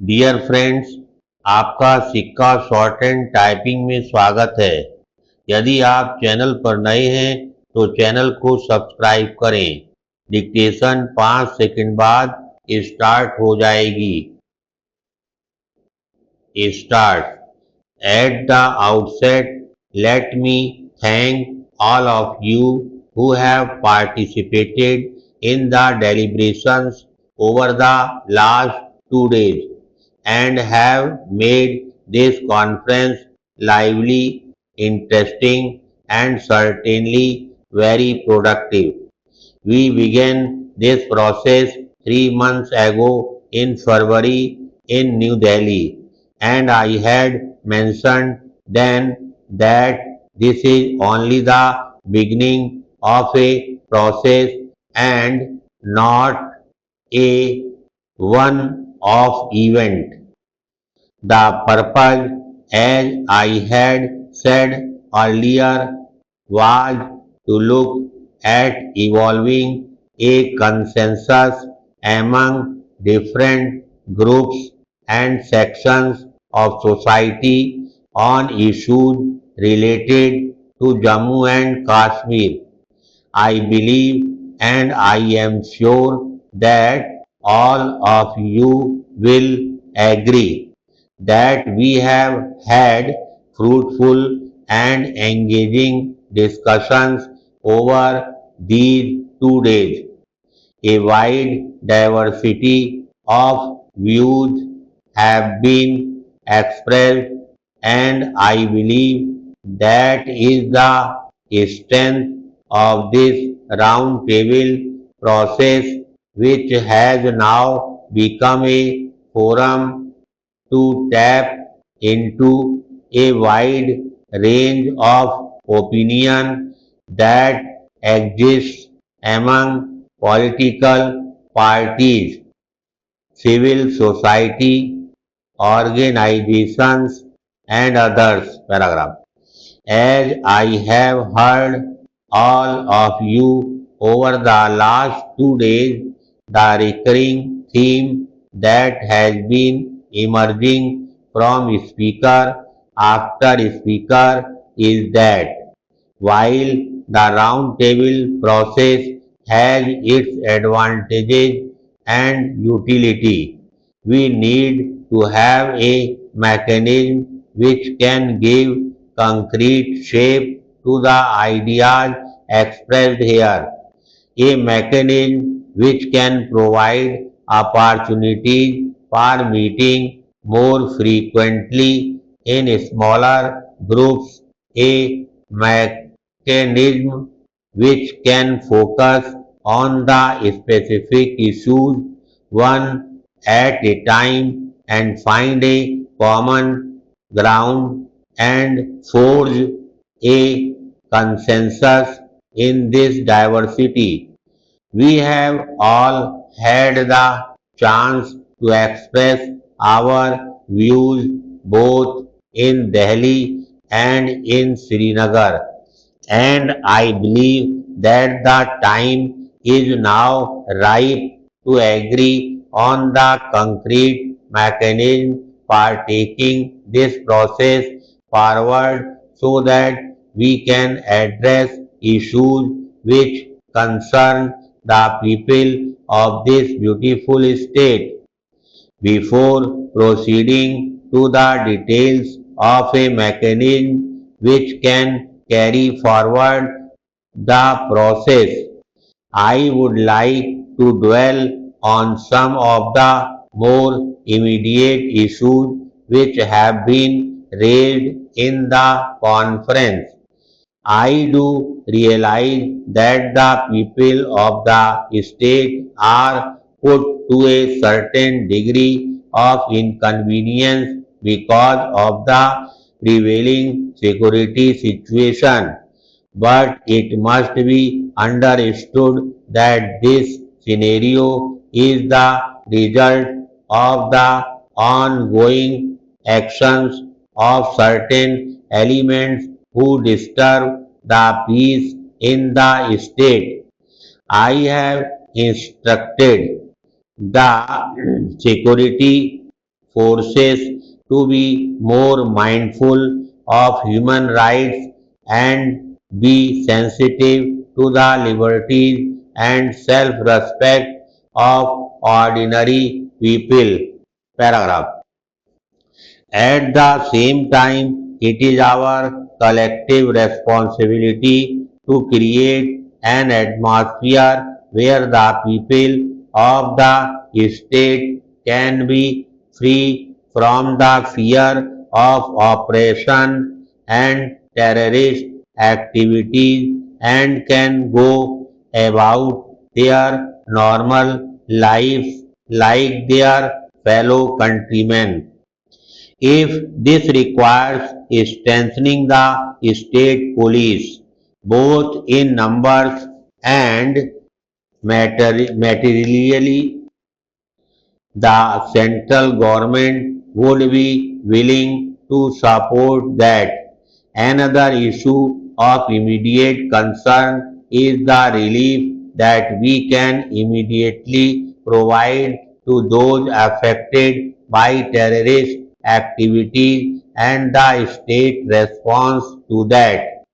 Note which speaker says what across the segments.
Speaker 1: Dear friends, आपका सिक्का short hand typing में स्वागत है। यदि आप चैनल पर नए हैं तो चैनल को सब्सक्राइब करें। डिक्टेशन 5 सेकंड बाद स्टार्ट हो जाएगी। Start. At the outset, let me thank all of you who have participated in the deliberations over the last 2 days and have made this conference lively, interesting, and certainly very productive. We began this process 3 months ago in February in New Delhi, and I had mentioned then that this is only the beginning of a process and not a one-off event. The purpose, as I had said earlier, was to look at evolving a consensus among different groups and sections of society on issues related to Jammu and Kashmir. I believe and I am sure that all of you will agree that we have had fruitful and engaging discussions over these 2 days. A wide diversity of views have been expressed, and I believe that is the strength of this roundtable process, which has now become a forum to tap into a wide range of opinion that exists among political parties, civil society, organizations, and others. Paragraph. As I have heard all of you over the last 2 days, the recurring theme that has been emerging from speaker after speaker is that while the roundtable process has its advantages and utility, we need to have a mechanism which can give concrete shape to the ideas expressed here, a mechanism which can provide opportunities for meeting more frequently in smaller groups, a mechanism which can focus on the specific issues one at a time and find a common ground and forge a consensus in this diversity. We have all had the chance to express our views both in Delhi and in Srinagar, and I believe that the time is now ripe to agree on the concrete mechanism for taking this process forward so that we can address issues which concern the people of this beautiful state. Before proceeding to the details of a mechanism which can carry forward the process, I would like to dwell on some of the more immediate issues which have been raised in the conference. I do realize that the people of the state are put to a certain degree of inconvenience because of the prevailing security situation, but it must be understood that this scenario is the result of the ongoing actions of certain elements who disturb the peace in the state. I have instructed the security forces to be more mindful of human rights and be sensitive to the liberties and self-respect of ordinary people. Paragraph. At the same time, it is our collective responsibility to create an atmosphere where the people of the state can be free from the fear of oppression and terrorist activities and can go about their normal lives like their fellow countrymen. If this requires strengthening the state police, both in numbers and materially, the central government would be willing to support that. Another issue of immediate concern is the relief that we can immediately provide to those affected by terrorist activities and the state response to that.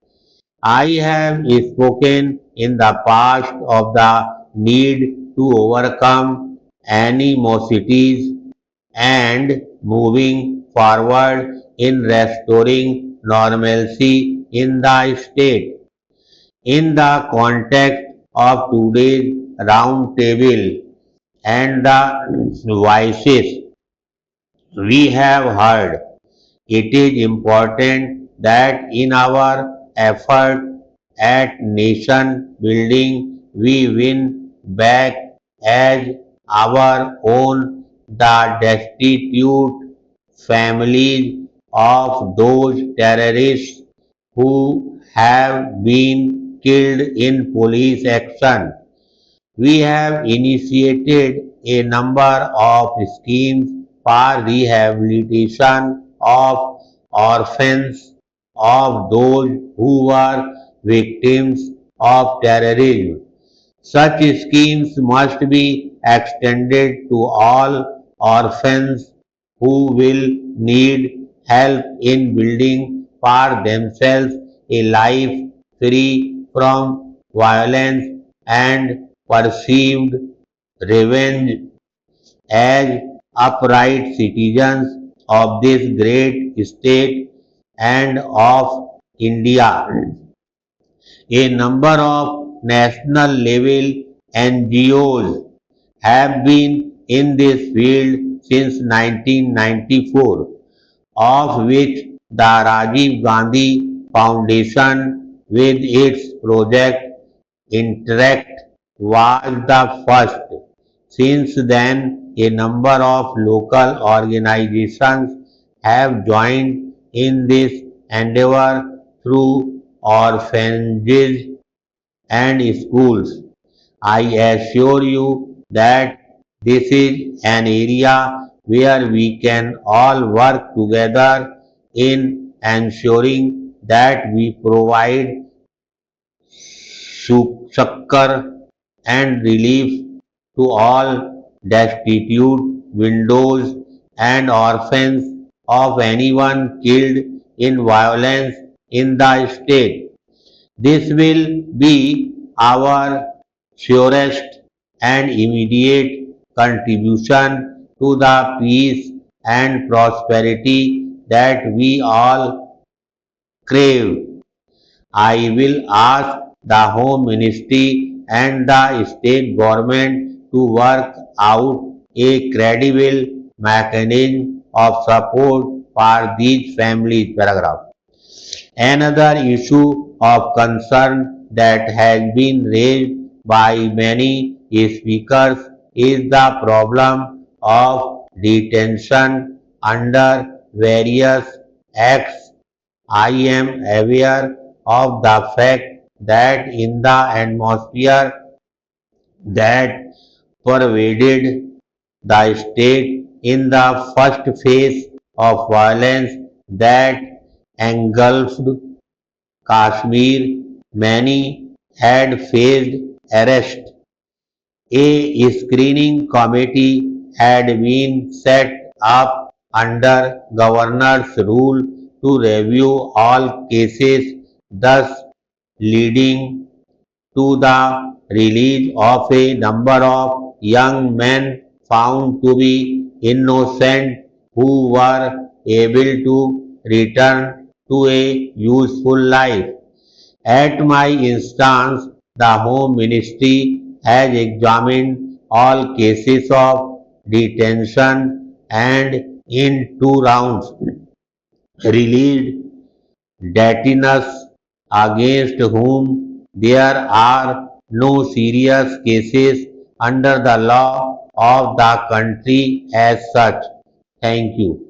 Speaker 1: I have spoken in the past of the need to overcome animosities and moving forward in restoring normalcy in the state. In the context of today's roundtable and the voices we have heard, it is important that in our effort at nation building we win back as our own the destitute families of those terrorists who have been killed in police action. We have initiated a number of schemes for rehabilitation of orphans of those who were victims of terrorism. Such schemes must be extended to all orphans who will need help in building for themselves a life free from violence and perceived revenge as upright citizens of this great state and of India. A number of national level NGOs have been in this field since 1994, of which the Rajiv Gandhi Foundation with its project Interact was the first. Since then, a number of local organizations have joined in this endeavor through orphanages and schools. I assure you that this is an area where we can all work together in ensuring that we provide succor and relief to all destitute widows and orphans of anyone killed in violence in the state. This will be our surest and immediate contribution to the peace and prosperity that we all crave. I will ask the Home Ministry and the state government to work out a credible mechanism of support for these families. Paragraph. Another issue of concern that has been raised by many speakers is the problem of detention under various acts. I am aware of the fact that in the atmosphere that pervaded the state in the first phase of violence that engulfed Kashmir, many had faced arrest. A screening committee had been set up under governor's rule to review all cases, thus leading to the release of a number of young men found to be innocent who were able to return to a useful life. At my instance, the Home Ministry has examined all cases of detention and in 2 rounds released detainees against whom there are no serious cases under the law of the country as such. Thank you.